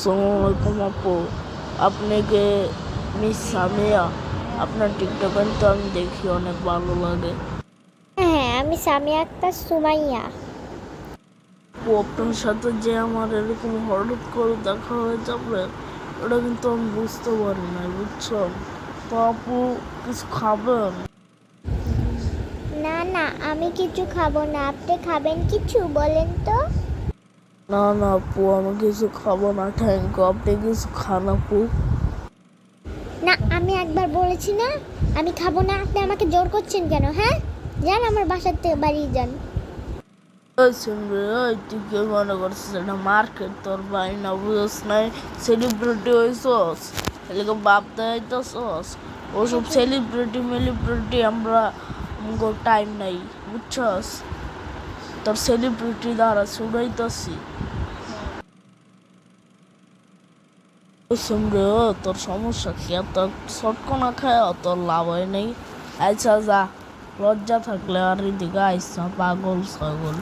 আসসালামাইকুম আপু, আপনি কি মিস সামিয়া? আপনার টিকটকে তো আমি দেখি, অনেক ভালো লাগে। হ্যাঁ, আমি সামিয়া আক্তার সুমাইয়া। আপু, আপনার সাথে যে আমার এরকম হঠাৎ করে দেখা হয়ে যাবে, ওটা কিন্তু আমি বুঝতে পারি নাই, বুঝছেন? তো আপু, কিছু খাবেন? না না, আমি কিছু খাবো না। আপনি খাবেন কিছু? বলেন তো। না না আপু, আমি কিছু খাবো না, থ্যাংক ইউ। আপনি কিছু খান আপু। না, আমি একবার বলেছি না আমি খাবো না। আপনি আমাকে জোর করছেন কেন? হ্যাঁ, যান আমার বাসার থেকে বাড়িয়ে যান। ওই শুনবে, ওই তুই কে মনে করছিস এটা মার্কেট? তোর ভাই না বুঝস নাই, সেলিব্রিটি হইছস, এলাকা বাপ দেখাইতেছস। ওসব সেলিব্রিটি মেলিব্রিটি আমরা টাইম নাই, বুঝছস? তোর সেলিব্রিটি দ্বারা শুনাইতেছি। ওই শুনবে, ও তোর সমস্যা কি? এত শটকনা খায় তোর লাভ হয় নাই। আচ্ছা যা, লজ্জা থাকলে আর এদিকে আইস না, পাগল ছাগল।